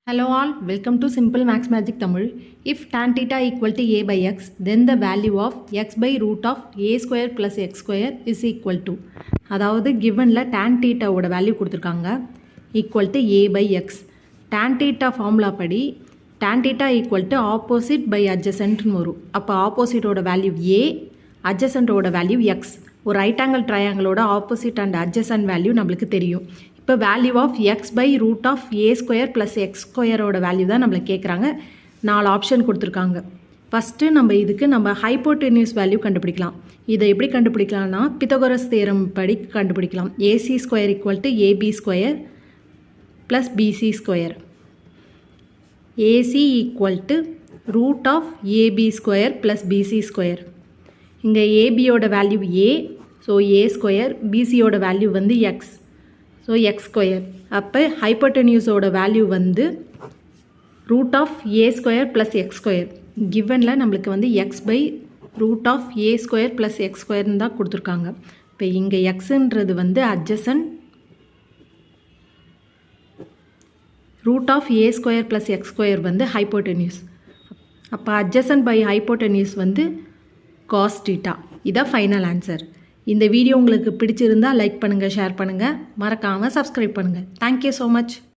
Hello all, welcome to Simple Max Magic Tamil. If tan theta equal to a by x, then the value of x by root of a square plus x square is equal to. அதாவது givenல tan theta ஓட value கொடுத்துருக்காங்க equal to a by x. tan theta formula படி tan theta equal to opposite by adjacent வரும். அப்போ opposite ஓட value a, adjacent ஓட value x. ஒரு right angle ட்ரையாங்கிளோட ஆப்போசிட் அண்ட் அட்ஜசன்ட் வேல்யூ நம்மளுக்கு தெரியும். இப்போ value of x by root of a square plus x ஸ்கொயரோட வேல்யூ தான் நம்மளை கேட்குறாங்க. 4 ஆப்ஷன் கொடுத்துருக்காங்க. ஃபஸ்ட்டு நம்ம ஹைப்போடென்யூஸ் வேல்யூ கண்டுபிடிக்கலாம். இதை எப்படி கண்டுபிடிக்கலாம்னா பித்தகோரஸ் தேரம் படி கண்டுபிடிக்கலாம். AC square equal to AB square plus BC square. AC equal to root of AB square plus BC square. இங்கே ஏபியோட value a, so a square, பிசியோட வேல்யூ வந்து எக்ஸ், ஸோ எக்ஸ் ஸ்கொயர். அப்போ ஹைப்போடென்யூஸோட value வந்து root of a square plus x square. கிவனில் நம்மளுக்கு வந்து x by root of a square plus x ஸ்கொயர்னு தான் கொடுத்துருக்காங்க. இப்போ இங்கே எக்ஸுன்றது வந்து adjacent, root of a square plus x square வந்து ஹைப்போடென்யூஸ். அப்போ அட்ஜசன்ட் பை ஹைப்போடென்யூஸ் வந்து காஸ் தீட்டா. இதான் ஃபைனல் ஆன்சர். இந்த வீடியோ உங்களுக்கு பிடிச்சிருந்தால் லைக் பண்ணுங்கள், ஷேர் பண்ணுங்கள், மறக்காமல் சப்ஸ்கிரைப் பண்ணுங்கள். Thank you so much.